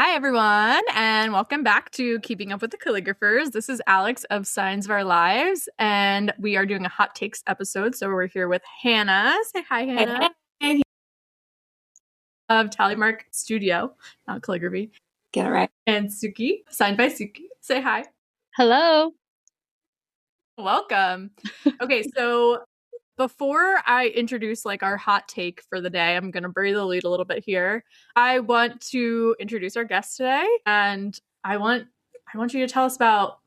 Hi, everyone, and welcome back to Keeping Up with the Calligraphers. This is Alex of Signs of Our Lives, and we are doing a hot takes episode. So we're here with Hannah. Say hi, Hannah. Hey. Of Tallymark Studio, not Calligraphy. Get it right. And Suki, signed by Suki. Say hi. Hello. Welcome. Okay, so before I introduce our hot take for the day, I'm going to bury the lead a little bit here. I want to introduce our guest today, and I want you to tell us about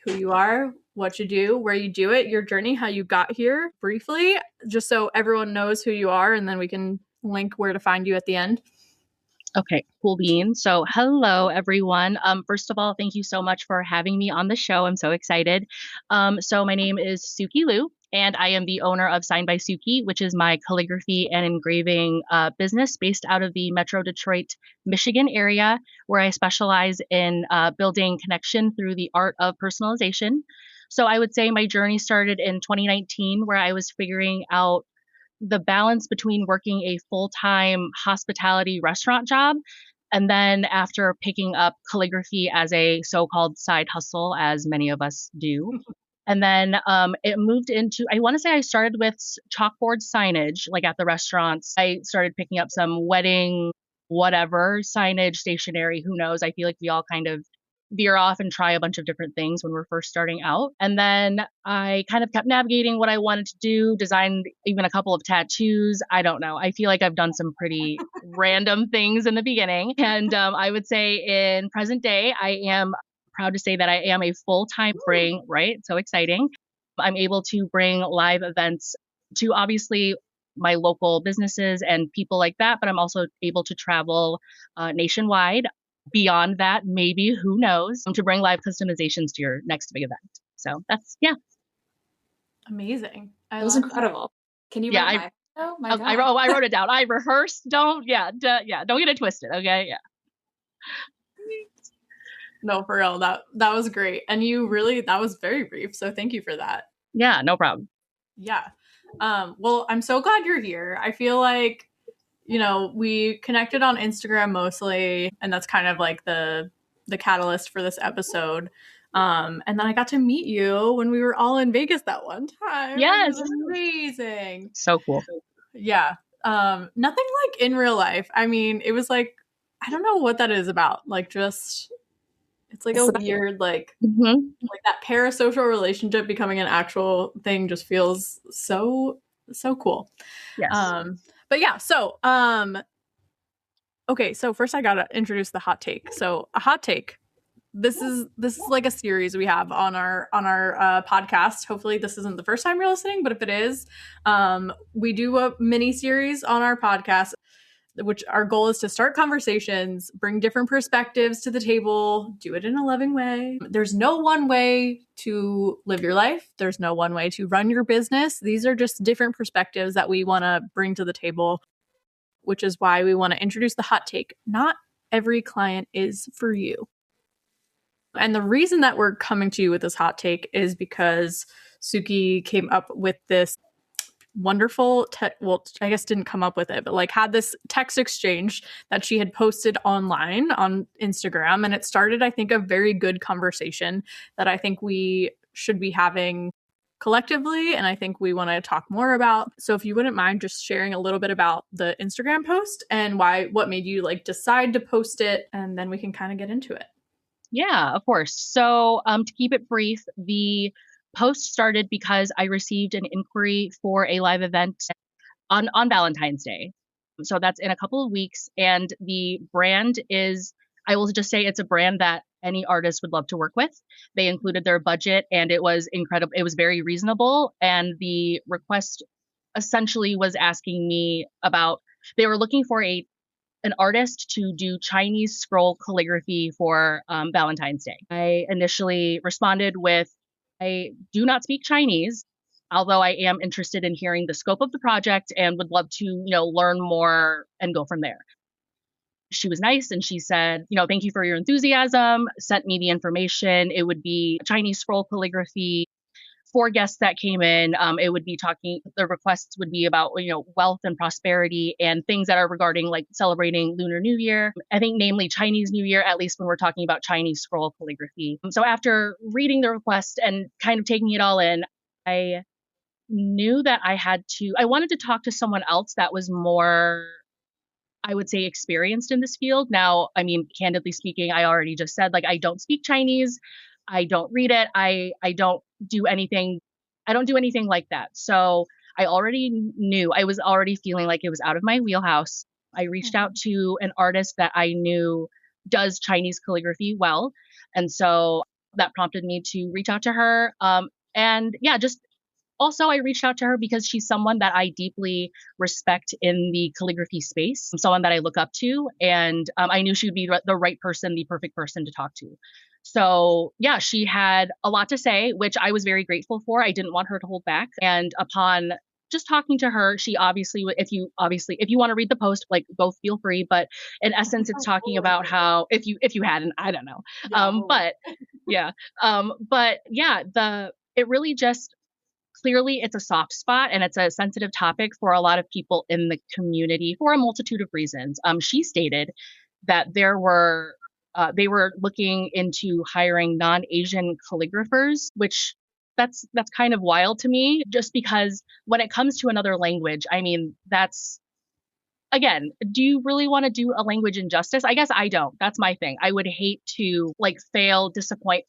who you are, what you do, where you do it, your journey, how you got here briefly, just so everyone knows who you are, and then we can link where to find you at the end. Okay, cool beans. So hello, everyone. First of all, thank you so much for having me on the show. I'm so excited. So my name is Suki Liu, and I am the owner of Signed by Suki, which is my calligraphy and engraving business based out of the Metro Detroit, Michigan area, where I specialize in building connection through the art of personalization. So I would say my journey started in 2019, where I was figuring out the balance between working a full-time hospitality restaurant job and then after picking up calligraphy as a so-called side hustle, as many of us do. And then it moved into, I want to say I started with chalkboard signage, like at the restaurants. I started picking up some wedding, whatever, signage, stationery, who knows. I feel like we all kind of veer off and try a bunch of different things when we're first starting out. And then I kind of kept navigating what I wanted to do, designed even a couple of tattoos. I don't know. I feel like I've done some pretty random things in the beginning. And I would say in present day, I am proud to say that I am a full-time bring, right? So exciting. I'm able to bring live events to obviously my local businesses and people like that, but I'm also able to travel nationwide. Beyond that, maybe, who knows, to bring live customizations to your next big event. So that's, Amazing. That was incredible. Can you write my? Oh my God. I wrote it down. I rehearsed. Don't get it twisted. Okay. Yeah. No, for real. That was great. And that was very brief. So thank you for that. Yeah, no problem. Yeah. Well, I'm so glad you're here. I feel like, we connected on Instagram mostly, and that's kind of like the catalyst for this episode. And then I got to meet you when we were all in Vegas that one time. Yes. It was amazing. So cool. Yeah. Nothing like in real life. I mean, it was like, I don't know what that is about. It's like a weird, like that parasocial relationship becoming an actual thing just feels so cool. Yes. But yeah, so okay, so first I gotta introduce the hot take. So a hot take. This is like a series we have on our podcast. Hopefully this isn't the first time you're listening, but if it is, we do a mini series on our podcast, which our goal is to start conversations, bring different perspectives to the table, do it in a loving way. There's no one way to live your life. There's no one way to run your business. These are just different perspectives that we want to bring to the table, which is why we want to introduce the hot take. Not every client is for you. And the reason that we're coming to you with this hot take is because Suki came up with this wonderful I guess didn't come up with it, but had this text exchange that she had posted online on Instagram, and it started, I think, a very good conversation that I think we should be having collectively, and I think we want to talk more about. So if you wouldn't mind just sharing a little bit about the Instagram post and what made you decide to post it, and then we can kind of get into it. Yeah, of course. So to keep it brief, the post started because I received an inquiry for a live event on Valentine's Day. So that's in a couple of weeks. And the brand is, I will just say, it's a brand that any artist would love to work with. They included their budget and it was incredible. It was very reasonable. And the request essentially was asking me about, they were looking for an artist to do Chinese scroll calligraphy for Valentine's Day. I initially responded with, I do not speak Chinese, although I am interested in hearing the scope of the project and would love to, learn more and go from there. She was nice and she said, thank you for your enthusiasm, sent me the information. It would be Chinese scroll calligraphy. for guests that came in, the requests would be about, wealth and prosperity and things that are regarding like celebrating Lunar New Year. I think namely Chinese New Year, at least when we're talking about Chinese scroll calligraphy. So after reading the request and kind of taking it all in, I knew that I wanted to talk to someone else that was more, I would say, experienced in this field. Now, I mean, candidly speaking, I already just said, like, I don't speak Chinese. I don't read it. I don't do anything. I don't do anything like that. So I already knew, I was already feeling like it was out of my wheelhouse. I reached out to an artist that I knew does Chinese calligraphy well. And so that prompted me to reach out to her. And yeah, just also, I reached out to her because she's someone that I deeply respect in the calligraphy space, someone that I look up to, and I knew she would be the right person, the perfect person to talk to. So yeah, she had a lot to say, which I was very grateful for. I didn't want her to hold back. And upon just talking to her, she obviously, if you want to read the post, like, go feel free. But in essence, it's talking about how if you hadn't, I don't know. But yeah, it really just, clearly it's a soft spot and it's a sensitive topic for a lot of people in the community for a multitude of reasons. She stated that they were looking into hiring non-Asian calligraphers, which that's kind of wild to me, just because when it comes to another language, I mean, that's, again, do you really want to do a language injustice? I guess I don't. That's my thing. I would hate to fail, disappoint,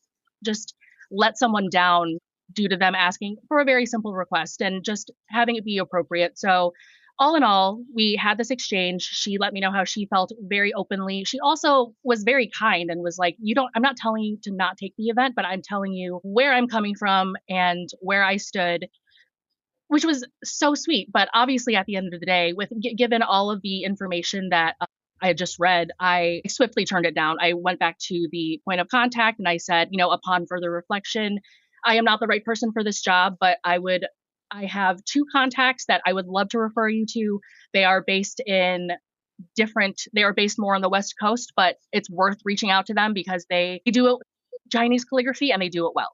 just let someone down due to them asking for a very simple request and just having it be appropriate. So all in all, we had this exchange. She let me know how she felt very openly. She also was very kind and was like, I'm not telling you to not take the event, but I'm telling you where I'm coming from and where I stood, which was so sweet. But obviously at the end of the day, given all of the information that I had just read, I swiftly turned it down. I went back to the point of contact and I said, upon further reflection, I am not the right person for this job, but I have two contacts that I would love to refer you to. They are based more on the West Coast, but it's worth reaching out to them because they do Chinese calligraphy and they do it well.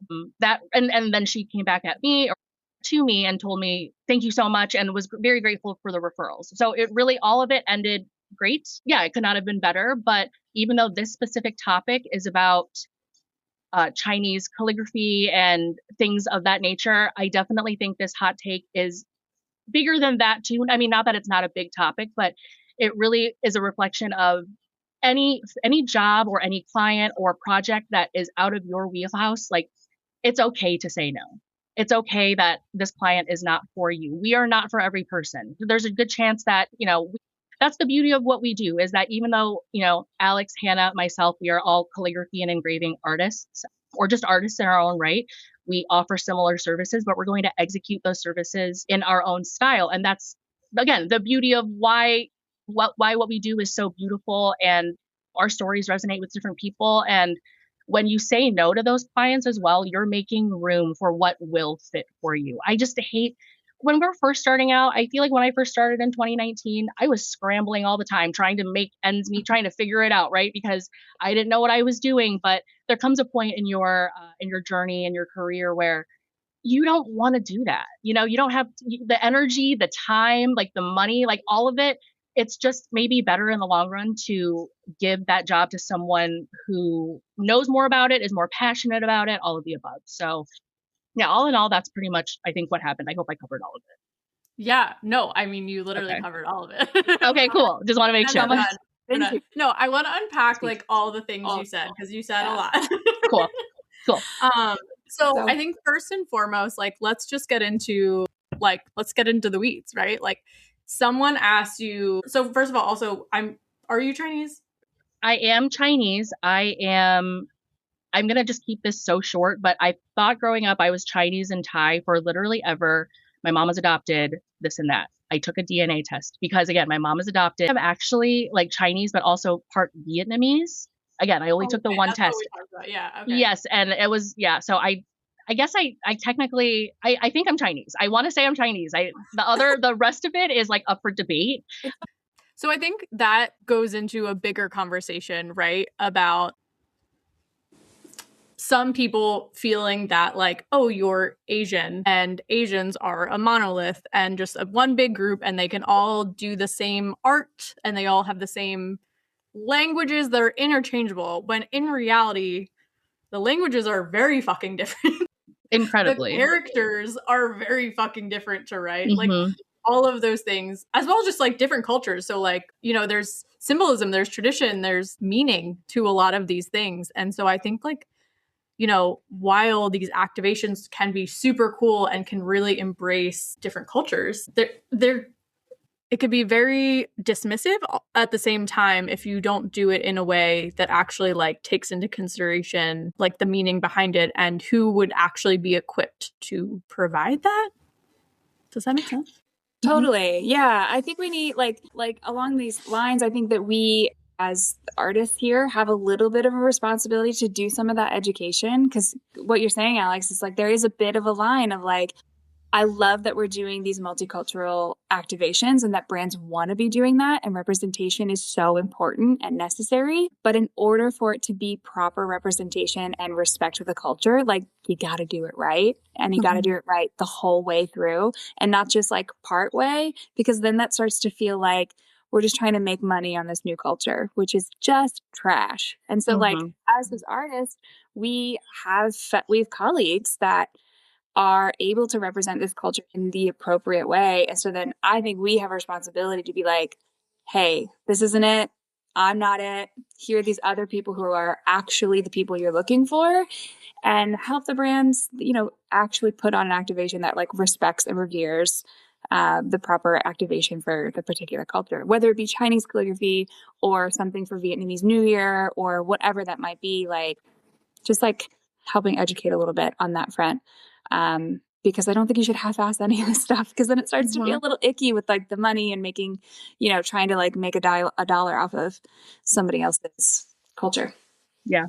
And then she came back to me and told me, thank you so much, and was very grateful for the referrals. So it really, all of it ended great. Yeah, it could not have been better. But even though this specific topic is about Chinese calligraphy and things of that nature, I definitely think this hot take is bigger than that too. I mean, not that it's not a big topic, but it really is a reflection of any job or any client or project that is out of your wheelhouse. Like, it's okay to say no. It's okay that this client is not for you. We are not for every person. There's a good chance that, that's the beauty of what we do, is that even though, Alex, Hannah, myself, we are all calligraphy and engraving artists, or just artists in our own right, we offer similar services, but we're going to execute those services in our own style. And that's, again, the beauty of why what we do is so beautiful, and our stories resonate with different people. And when you say no to those clients as well, you're making room for what will fit for you. I just hate, when we're first starting out, I feel like when I first started in 2019, I was scrambling all the time, trying to make ends meet, trying to figure it out, right? Because I didn't know what I was doing. But there comes a point in your journey, in your career, where you don't want to do that. You don't have the energy, the time, like the money, like all of it. It's just maybe better in the long run to give that job to someone who knows more about it, is more passionate about it, all of the above. So yeah, all in all, that's pretty much, I think, what happened. I hope I covered all of it. Yeah, no, I mean, you literally covered all of it. Okay, cool. Just want to make sure. No, I want to unpack all the things you said, because you said a lot. Cool. So I think first and foremost, let's just get into the weeds, right? Like, someone asked you. So first of all, also, are you Chinese? I am Chinese. I'm going to just keep this so short, but I thought growing up I was Chinese and Thai for literally ever. My mom was adopted, this and that. I took a DNA test because, again, my mom is adopted. I'm actually Chinese, but also part Vietnamese. Again, I only took the one test. Yeah. Okay. Yes. And it was, yeah. So I guess I technically, I think I'm Chinese. I want to say I'm Chinese. The rest of it is up for debate. So I think that goes into a bigger conversation, right? About some people feeling that like, oh, you're Asian and Asians are a monolith and just one big group and they can all do the same art and they all have the same languages that are interchangeable, when in reality, the languages are very fucking different. Incredibly. The characters are very fucking different to write. Like all of those things, as well as just like different cultures. So like, you know, there's symbolism, there's tradition, there's meaning to a lot of these things. And so I think like, you know, while these activations can be super cool and can really embrace different cultures, it could be very dismissive at the same time if you don't do it in a way that actually like takes into consideration like the meaning behind it and who would actually be equipped to provide that. Does that make sense? Totally. Yeah. I think we need like along these lines, I think that we as artists here have a little bit of a responsibility to do some of that education, because what you're saying, Alex, is like there is a bit of a line of like, I love that we're doing these multicultural activations and that brands want to be doing that. And representation is so important and necessary. But in order for it to be proper representation and respect for the culture, like you got to do it right. And you got to do it right the whole way through and not just like part way, because then that starts to feel like we're just trying to make money on this new culture, which is just trash. And so like as artists, we have colleagues that are able to represent this culture in the appropriate way. And so then I think we have a responsibility to be like, hey, this isn't it. I'm not it. Here are these other people who are actually the people you're looking for, and help the brands, you know, actually put on an activation that like respects and reveres the proper activation for the particular culture, whether it be Chinese calligraphy or something for Vietnamese New Year or whatever that might be, like just like helping educate a little bit on that front. Because I don't think you should half-ass any of this stuff, because then it starts to feel a little icky with like the money and making, you know, trying to like make a dollar off of somebody else's culture. Yeah.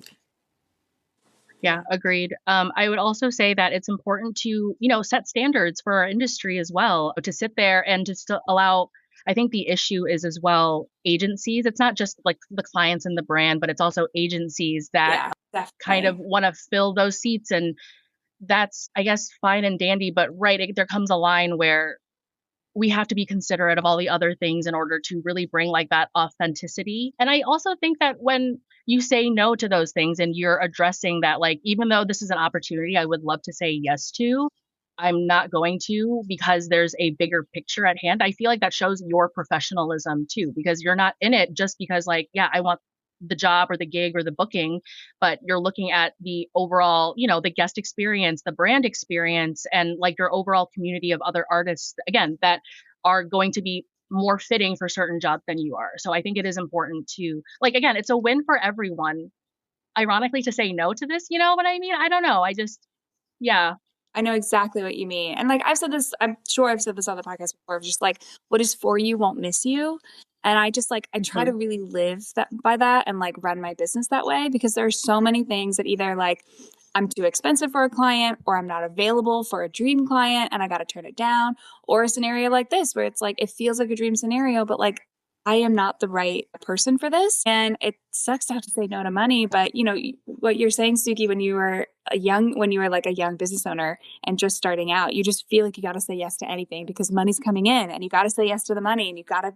Yeah, agreed. I would also say that it's important to, you know, set standards for our industry as well, to sit there and just to allow, I think the issue is as well agencies. It's not just like the clients and the brand, but it's also agencies that kind of want to fill those seats. And that's, I guess, fine and dandy, but there comes a line where we have to be considerate of all the other things in order to really bring like that authenticity. And I also think that when you say no to those things and you're addressing that, like, even though this is an opportunity I would love to say yes to, I'm not going to because there's a bigger picture at hand. I feel like that shows your professionalism too, because you're not in it just because like, yeah, I want the job or the gig or the booking, but you're looking at the overall, you know, the guest experience, the brand experience, and like your overall community of other artists, again, that are going to be more fitting for certain jobs than you are. So I think it is important to, like, again, it's a win for everyone, ironically, to say no to this, you know what I mean? I don't know. Yeah. I know exactly what you mean. And like I've said this, I'm sure I've said this on the podcast before, just like what is for you won't miss you. And I just like, I try to really live by that and like run my business that way, because there are so many things that either like I'm too expensive for a client, or I'm not available for a dream client and I got to turn it down, or a scenario like this where it's like, it feels like a dream scenario, but like I am not the right person for this. And it sucks to have to say no to money. But you know, what you're saying, Suki, when you were like a young business owner and just starting out, you just feel like you got to say yes to anything because money's coming in and you got to say yes to the money and you got to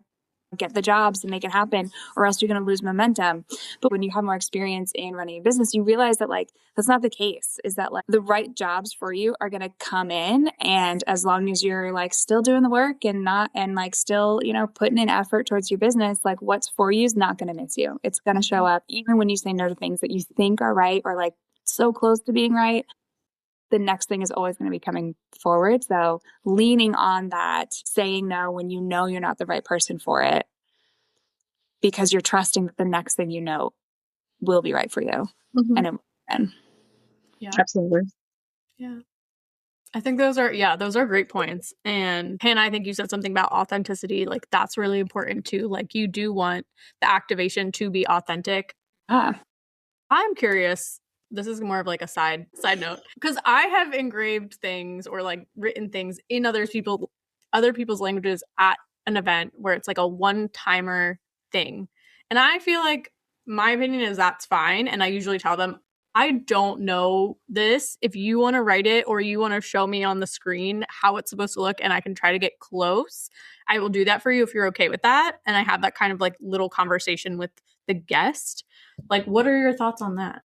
get the jobs and make it happen, or else you're going to lose momentum. But when you have more experience in running a business, you realize that like, that's not the case, is that like the right jobs for you are going to come in. And as long as you're like still doing the work and like still, you know, putting in effort towards your business, like what's for you is not going to miss you. It's going to show up even when you say no to things that you think are right or like so close to being right. The next thing is always going to be coming forward. So leaning on that, saying no when you know you're not the right person for it, because you're trusting that the next thing you know will be right for you. And it will. Yeah, absolutely. Yeah. I think those are great points. And Hannah, I think you said something about authenticity. Like that's really important too. Like you do want the activation to be authentic. I'm curious. This is more of like a side note, because I have engraved things or like written things in other people's languages at an event where it's like a one-timer thing. And I feel like my opinion is that's fine. And I usually tell them I don't know this. If you want to write it or you want to show me on the screen how it's supposed to look and I can try to get close, I will do that for you if you're okay with that. And I have that kind of like little conversation with the guest. Like, what are your thoughts on that?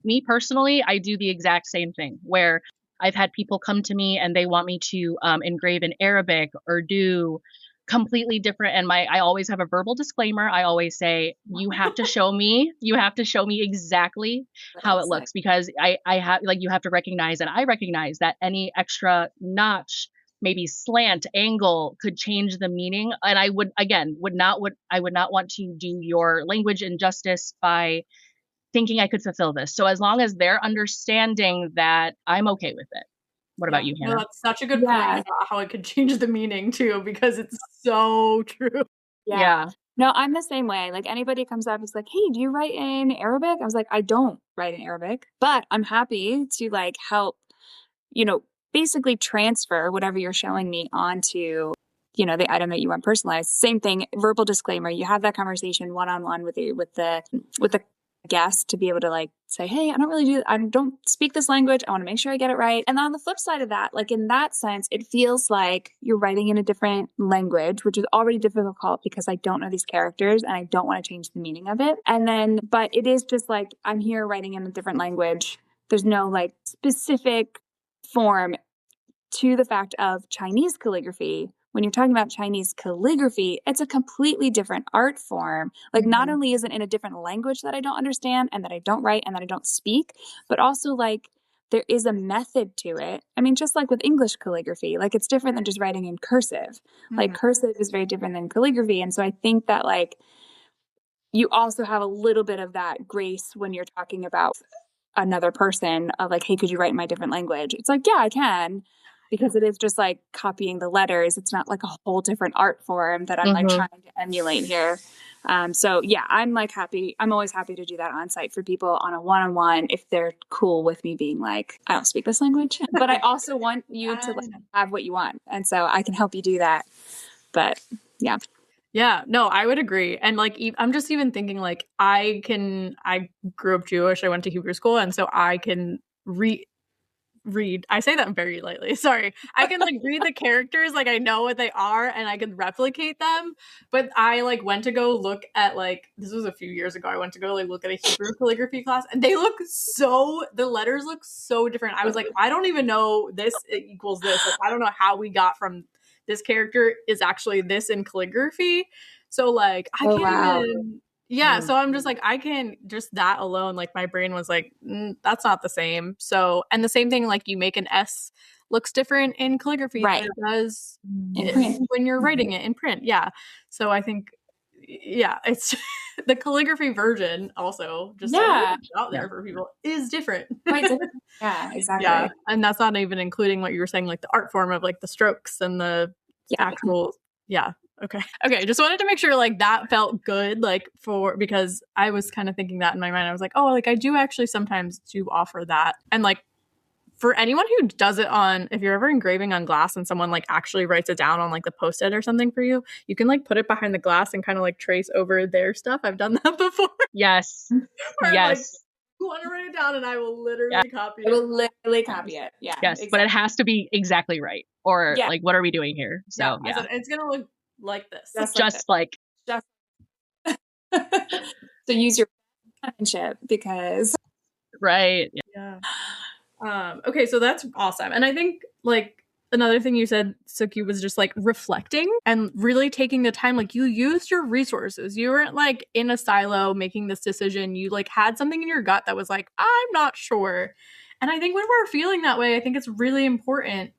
Me personally, I do the exact same thing where I've had people come to me and they want me to engrave in Arabic or do completely different. And I always have a verbal disclaimer. I always say, you have to show me exactly how it looks, because I have, like, you have to recognize, and I recognize that any extra notch, maybe slant, angle could change the meaning. And I would not want to do your language injustice by thinking I could fulfill this. So as long as they're understanding that, I'm okay with it. What about you, Hannah? No, that's such a good point about how it could change the meaning too, because it's so true. Yeah. No, I'm the same way. Like, anybody comes up, is like, hey, do you write in Arabic? I was like, I don't write in Arabic, but I'm happy to like help, basically transfer whatever you're showing me onto, the item that you want personalized. Same thing, verbal disclaimer. You have that conversation one-on-one with the guest to be able to like say, hey, I don't speak this language. I want to make sure I get it right. And on the flip side of that, like in that sense, it feels like you're writing in a different language, which is already difficult because I don't know these characters and I don't want to change the meaning of it. But it is just like, I'm here writing in a different language. There's no like specific form to the fact of Chinese calligraphy. When you're talking about Chinese calligraphy, it's a completely different art form. Like, not only is it in a different language that I don't understand and that I don't write and that I don't speak, but also like there is a method to it. I mean, just like with English calligraphy, like it's different than just writing in cursive. Like cursive is very different than calligraphy. And so I think that like you also have a little bit of that grace when you're talking about another person of like, hey, could you write in my different language? It's like, yeah, I can. Because it is just like copying the letters. It's not like a whole different art form that I'm like trying to emulate here. So yeah, I'm always happy to do that on site for people on a one-on-one if they're cool with me being like, I don't speak this language, but I also want you to like, have what you want. And so I can help you do that. But yeah. Yeah, no, I would agree. And like, I'm just even thinking like, I grew up Jewish. I went to Hebrew school. And so I can read. I say that very lightly. Sorry. I can like read the characters, like I know what they are and I can replicate them. But I like went to go look at like, this was a few years ago. I went to go like look at a Hebrew calligraphy class and the letters look so different. I was like, I don't even know this equals this. Like, I don't know how we got from this character is actually this in calligraphy. So like, I can't even. Yeah, so I'm just like, I can just that alone, like my brain was like, that's not the same. So, and the same thing, like you make an S looks different in calligraphy than it does when you're writing it in print. Yeah. So I think, yeah, it's the calligraphy version also just out there for people is different. Yeah, exactly. Yeah. And that's not even including what you were saying, like the art form of like the strokes and the actual, Okay. Just wanted to make sure like that felt good, like because I was kind of thinking that in my mind. I was like, oh, like I do actually sometimes do offer that. And like for anyone who does it if you're ever engraving on glass and someone like actually writes it down on like the Post-it or something for you, you can like put it behind the glass and kind of like trace over their stuff. I've done that before. Yes. Yes. You want to write it down and I will literally copy it. I will literally copy it. Yeah. Yes, exactly. But it has to be exactly right. Or like, what are we doing here? So I said, it's going to look like this. Just like. So use your penmanship because. Right. Yeah. Okay, so that's awesome. And I think like another thing you said, Suki, was just like reflecting and really taking the time. Like you used your resources. You weren't like in a silo making this decision. You like had something in your gut that was like, I'm not sure. And I think when we're feeling that way, I think it's really important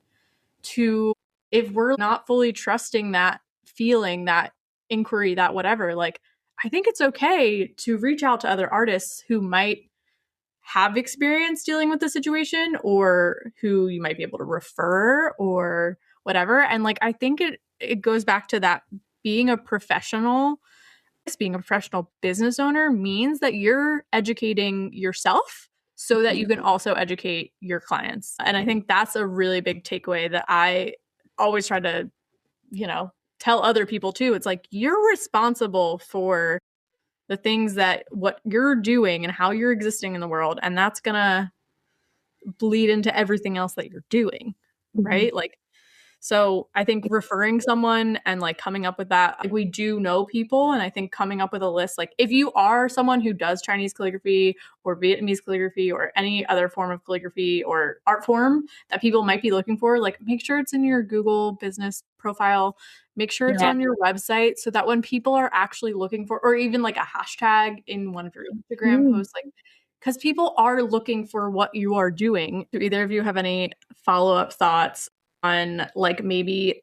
to, if we're not fully trusting that feeling, that inquiry, that whatever, like I think it's okay to reach out to other artists who might have experience dealing with the situation or who you might be able to refer or whatever. And like, I think it goes back to that being a professional business owner means that you're educating yourself so that you can also educate your clients. And I think that's a really big takeaway that I always try to, tell other people too. It's like, you're responsible for the things that what you're doing and how you're existing in the world, and that's gonna bleed into everything else that you're doing, right? Like, so I think referring someone and like coming up with that, like we do know people, and I think coming up with a list, like if you are someone who does Chinese calligraphy or Vietnamese calligraphy or any other form of calligraphy or art form that people might be looking for, like make sure it's in your Google business profile, make sure it's on your website, so that when people are actually looking for, or even like a hashtag in one of your Instagram posts, like, because people are looking for what you are doing. Do either of you have any follow-up thoughts on like maybe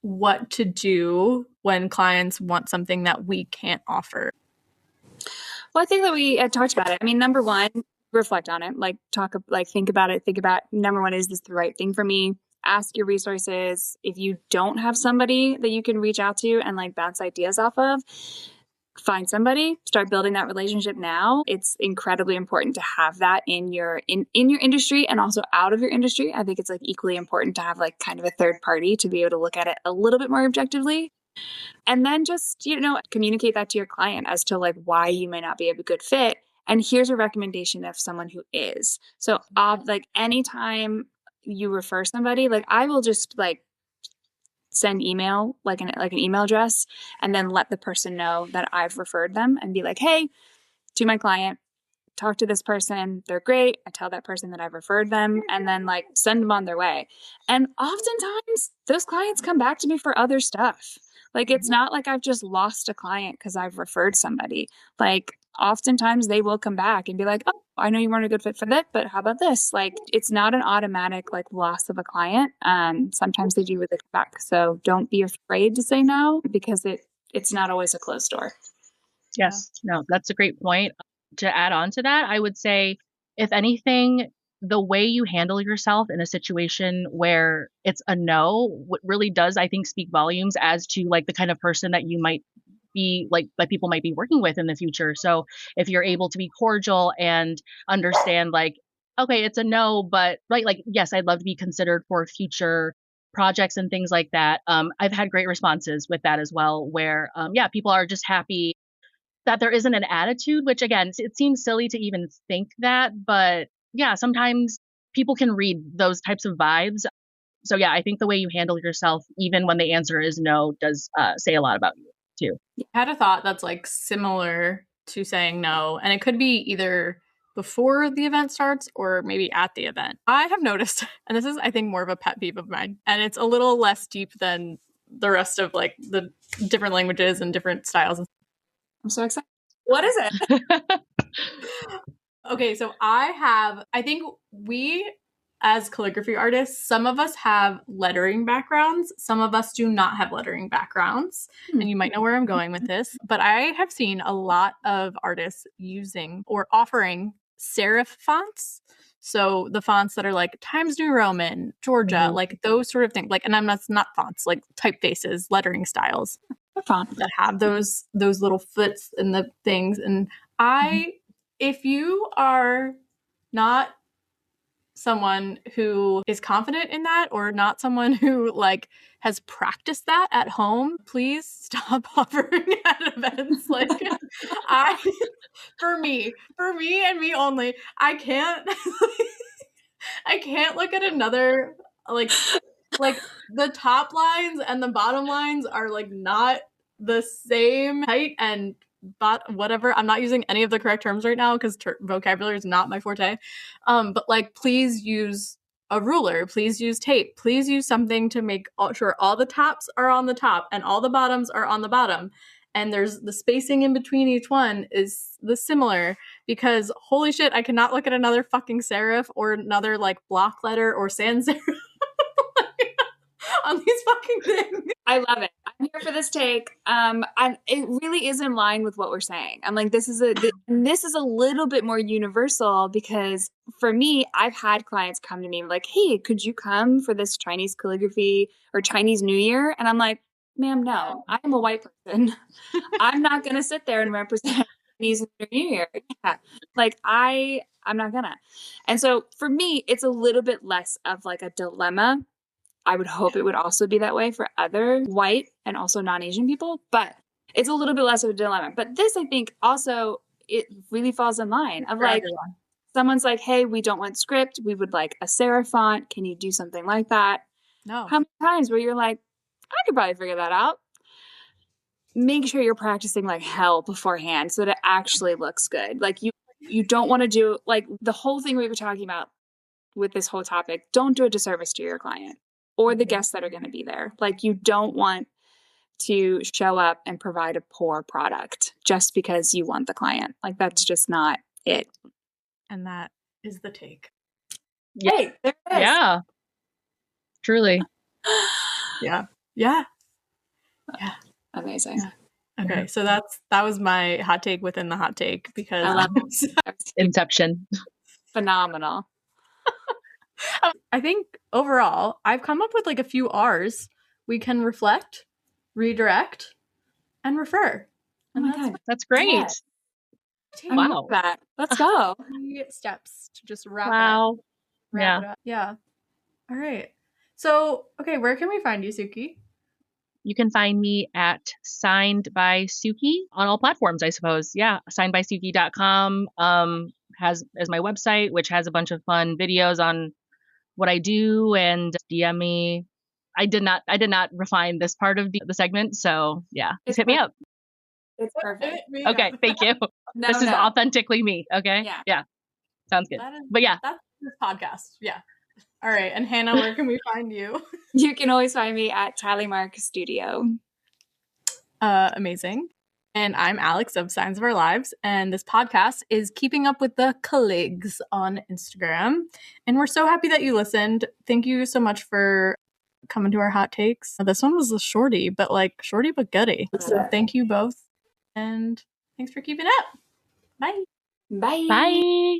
what to do when clients want something that we can't offer? Well, I think that we talked about it. I mean, number one, reflect on it. Like think about it. Think about, number one, is this the right thing for me? Ask your resources. If you don't have somebody that you can reach out to and like bounce ideas off of, find somebody, start building that relationship now. It's incredibly important to have that in your industry and also out of your industry. I think it's like equally important to have like kind of a third party to be able to look at it a little bit more objectively. And then just, communicate that to your client as to like why you may not be a good fit. And here's a recommendation of someone who is. So like anytime you refer somebody, like I will just like send email, like an email address, and then let the person know that I've referred them and be like, hey, to my client, talk to this person. They're great. I tell that person that I've referred them, and then like send them on their way. And oftentimes those clients come back to me for other stuff. Like, it's not like I've just lost a client because I've referred somebody. Like, oftentimes they will come back and be like, oh, I know you weren't a good fit for that, but how about this? Like, it's not an automatic like loss of a client. Sometimes they do really come back. So don't be afraid to say no, because it's not always a closed door. Yes, no, that's a great point. To add on to that, I would say, if anything, the way you handle yourself in a situation where it's a no, what really does, I think, speak volumes as to like the kind of person that you might be like, that people might be working with in the future. So if you're able to be cordial and understand like, okay, it's a no, but right, like, yes, I'd love to be considered for future projects and things like that. I've had great responses with that as well, where people are just happy that there isn't an attitude, which again, it seems silly to even think that, but yeah, sometimes people can read those types of vibes. So yeah, I think the way you handle yourself, even when the answer is no, does say a lot about you too. I had a thought that's like similar to saying no, and it could be either before the event starts or maybe at the event. I have noticed, and this is, I think, more of a pet peeve of mine, and it's a little less deep than the rest of like the different languages and different styles. I'm so excited. What is it? Okay, so I think we, as calligraphy artists, some of us have lettering backgrounds. Some of us do not have lettering backgrounds. And you might know where I'm going with this, but I have seen a lot of artists using or offering serif fonts. So the fonts that are like Times New Roman, Georgia, like those sort of things. Like, and I'm not fonts, like typefaces, lettering styles that have those little foots and the things. And if you are not someone who is confident in that, or not someone who like has practiced that at home, please stop offering at events. Like, for me and me only, I can't look at another like the top lines and the bottom lines are like not the same height and whatever. I'm not using any of the correct terms right now because vocabulary is not my forte. But like, please use a ruler. Please use tape. Please use something to make sure all the tops are on the top and all the bottoms are on the bottom. And there's the spacing in between each one is the similar, because holy shit, I cannot look at another fucking serif or another like block letter or sans serif on these fucking things. I love it. I'm here for this take. It really is in line with what we're saying. I'm like, this is a little bit more universal, because for me, I've had clients come to me like, hey, could you come for this Chinese calligraphy or Chinese New Year? And I'm like, ma'am, no, I'm a white person. I'm not going to sit there and represent Chinese New Year. Yeah. Like I'm not gonna. And so for me, it's a little bit less of like a dilemma. I would hope it would also be that way for other white and also non-Asian people. But it's a little bit less of a dilemma. But this, I think, also it really falls in line of For like everyone. someone's like, hey, we don't want script. We would like a serif font. Can you do something like that? No. How many times where you're like, I could probably figure that out. Make sure you're practicing like hell beforehand so that it actually looks good. Like you don't want to do like the whole thing we were talking about with this whole topic. Don't do a disservice to your client or the guests that are going to be there. Like you don't want to show up and provide a poor product just because you want the client. Like that's just not it. And that is the take. Yeah. Hey, there it is. Yeah. Truly. Yeah. Yeah. Amazing. Yeah. Okay, so that was my hot take within the hot take because I love it. Inception. Phenomenal. I think overall I've come up with like a few R's. We can reflect, redirect, and refer. Oh my God. That's great. Yes. I Wow. love that. Let's go. 3 steps to just wrap Wow. it up. Yeah. All right. So, okay, where can we find you, Suki? You can find me at Signed by Suki on all platforms, I suppose. Yeah. Signedbysuki.com has as my website, which has a bunch of fun videos on what I do, and DM me. I did not refine this part of the segment. So yeah, just hit me up. It's perfect. Okay. Thank you. This is authentically me. Okay. Yeah. Sounds good. That's this podcast. Yeah. All right. And Hannah, where can we find you? You can always find me at Tallymark Studio. Amazing. And I'm Alex of Signs of Our Lives. And this podcast is Keeping Up with the Colleagues on Instagram. And we're so happy that you listened. Thank you so much for coming to our hot takes. This one was a shorty but goody. So thank you both. And thanks for keeping up. Bye. Bye. Bye.